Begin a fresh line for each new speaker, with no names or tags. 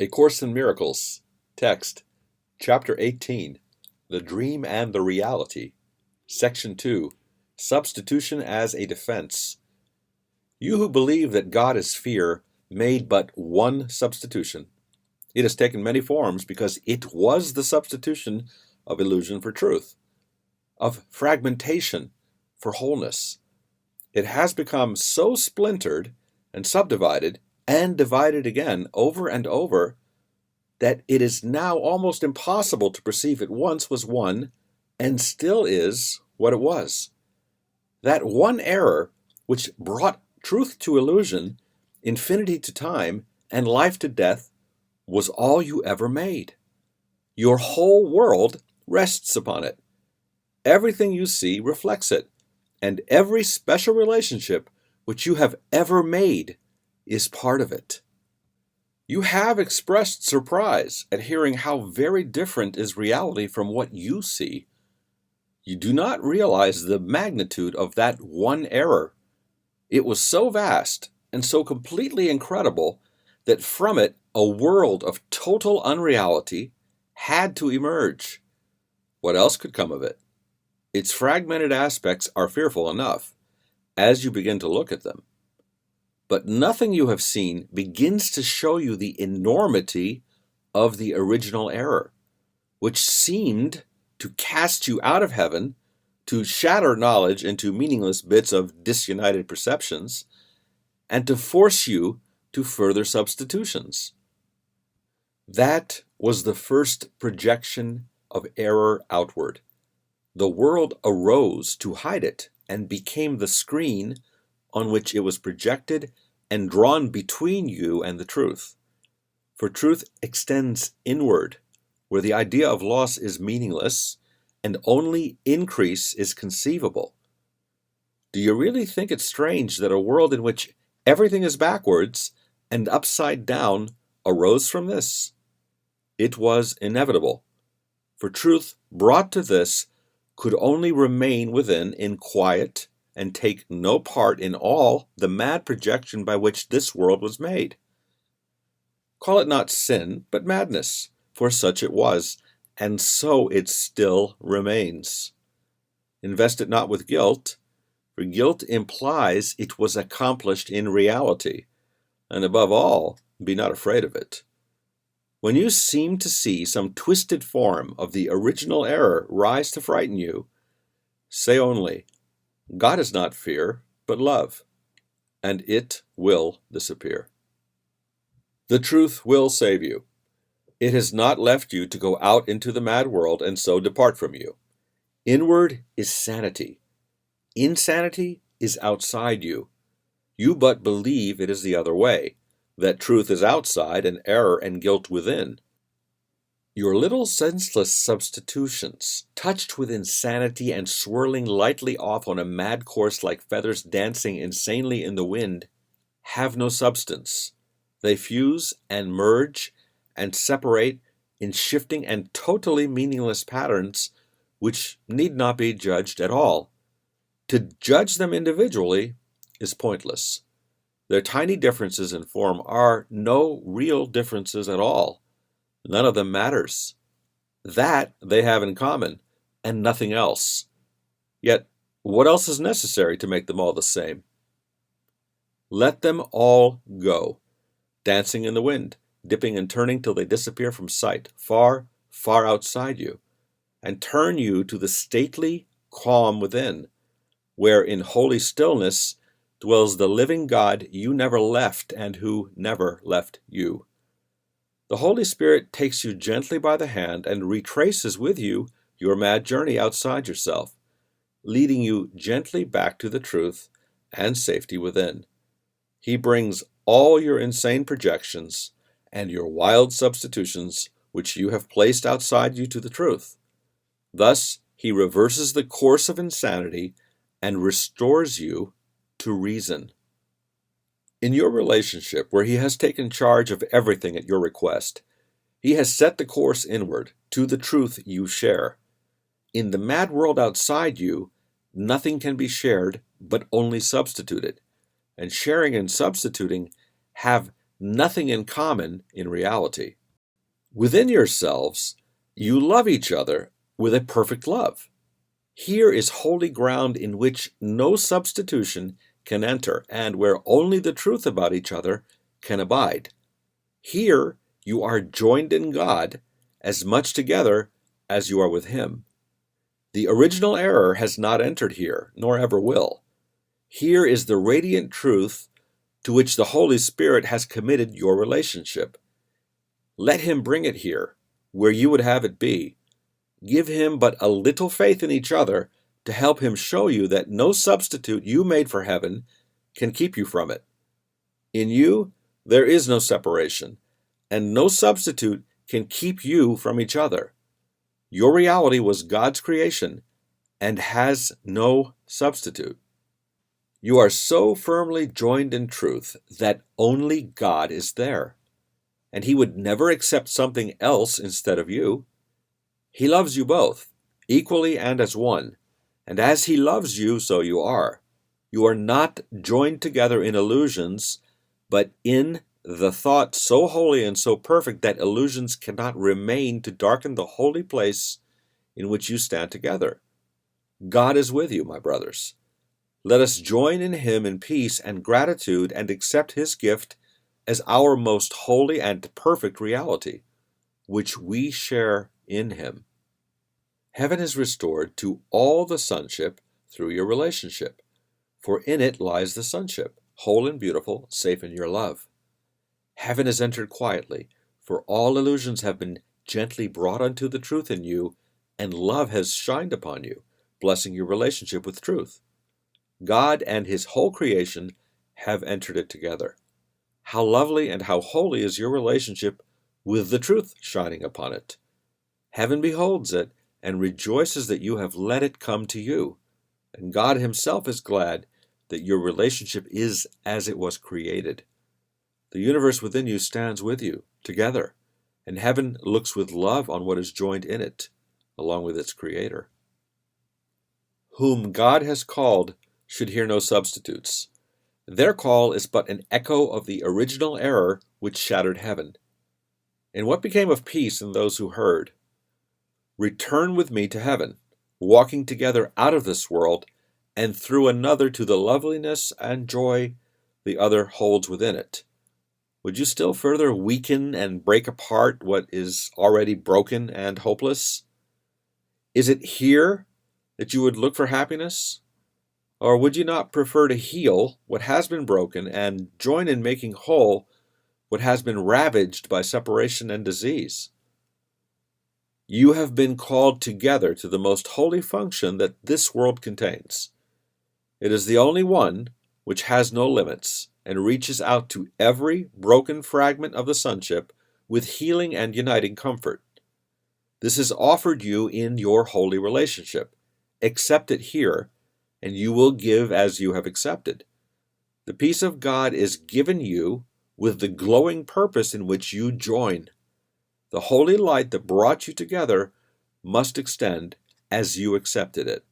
A Course in Miracles. Text. Chapter 18. The Dream and the Reality. Section 2. Substitution as a Defense. You who believe that God is fear made but one substitution. It has taken many forms because it was the substitution of illusion for truth, of fragmentation for wholeness. It has become so splintered and subdivided and divided again over and over that it is now almost impossible to perceive it once was one and still is what it was. That one error which brought truth to illusion, infinity to time, and life to death was all you ever made. Your whole world rests upon it. Everything you see reflects it, and every special relationship which you have ever made is part of it. You have expressed surprise at hearing how very different is reality from what you see. You do not realize the magnitude of that one error. It was so vast and so completely incredible that from it a world of total unreality had to emerge. What else could come of it? Its fragmented aspects are fearful enough as you begin to look at them. But nothing you have seen begins to show you the enormity of the original error, which seemed to cast you out of heaven, to shatter knowledge into meaningless bits of disunited perceptions, and to force you to further substitutions. That was the first projection of error outward. The world arose to hide it and became the screen on which it was projected and drawn between you and the truth. For truth extends inward, where the idea of loss is meaningless and only increase is conceivable. Do you really think it strange that a world in which everything is backwards and upside down arose from this? It was inevitable, for truth brought to this could only remain within in quiet and take no part in all the mad projection by which this world was made. Call it not sin, but madness, for such it was, and so it still remains. Invest it not with guilt, for guilt implies it was accomplished in reality, and above all, be not afraid of it. When you seem to see some twisted form of the original error rise to frighten you, say only, God is not fear, but love, and it will disappear. The truth will save you. It has not left you to go out into the mad world and so depart from you. Inward is sanity. Insanity is outside you. You but believe it is the other way, that truth is outside and error and guilt within. Your little senseless substitutions, touched with insanity and swirling lightly off on a mad course like feathers dancing insanely in the wind, have no substance. They fuse and merge and separate in shifting and totally meaningless patterns which need not be judged at all. To judge them individually is pointless. Their tiny differences in form are no real differences at all. None of them matters. That they have in common, and nothing else. Yet, what else is necessary to make them all the same? Let them all go, dancing in the wind, dipping and turning till they disappear from sight, far, far outside you, and turn you to the stately calm within, where in holy stillness dwells the living God you never left and who never left you. The Holy Spirit takes you gently by the hand and retraces with you your mad journey outside yourself, leading you gently back to the truth and safety within. He brings all your insane projections and your wild substitutions which you have placed outside you to the truth. Thus, he reverses the course of insanity and restores you to reason. In your relationship, where he has taken charge of everything at your request, he has set the course inward to the truth you share. In the mad world outside you, nothing can be shared but only substituted, and sharing and substituting have nothing in common in reality. Within yourselves, you love each other with a perfect love. Here is holy ground in which no substitution can enter, and where only the truth about each other can abide. Here you are joined in God as much together as you are with Him. The original error has not entered here, nor ever will. Here is the radiant truth to which the Holy Spirit has committed your relationship. Let Him bring it here, where you would have it be. Give Him but a little faith in each other to help Him show you that no substitute you made for heaven can keep you from it. In you, there is no separation, and no substitute can keep you from each other. Your reality was God's creation and has no substitute. You are so firmly joined in truth that only God is there, and He would never accept something else instead of you. He loves you both, equally and as one, and as He loves you, so you are. You are not joined together in illusions, but in the thought so holy and so perfect that illusions cannot remain to darken the holy place in which you stand together. God is with you, my brothers. Let us join in Him in peace and gratitude and accept His gift as our most holy and perfect reality, which we share in Him. Heaven is restored to all the sonship through your relationship, for in it lies the sonship, whole and beautiful, safe in your love. Heaven is entered quietly, for all illusions have been gently brought unto the truth in you, and love has shined upon you, blessing your relationship with truth. God and His whole creation have entered it together. How lovely and how holy is your relationship with the truth shining upon it. Heaven beholds it and rejoices that you have let it come to you, and God Himself is glad that your relationship is as it was created. The universe within you stands with you, together, and heaven looks with love on what is joined in it, along with its Creator. Whom God has called should hear no substitutes. Their call is but an echo of the original error which shattered heaven. And what became of peace in those who heard? Return with me to heaven, walking together out of this world and through another to the loveliness and joy the other holds within it. Would you still further weaken and break apart what is already broken and hopeless? Is it here that you would look for happiness? Or would you not prefer to heal what has been broken and join in making whole what has been ravaged by separation and disease? You have been called together to the most holy function that this world contains. It is the only one which has no limits and reaches out to every broken fragment of the sonship with healing and uniting comfort. This is offered you in your holy relationship. Accept it here, and you will give as you have accepted. The peace of God is given you with the glowing purpose in which you join. The holy light that brought you together must extend as you accepted it.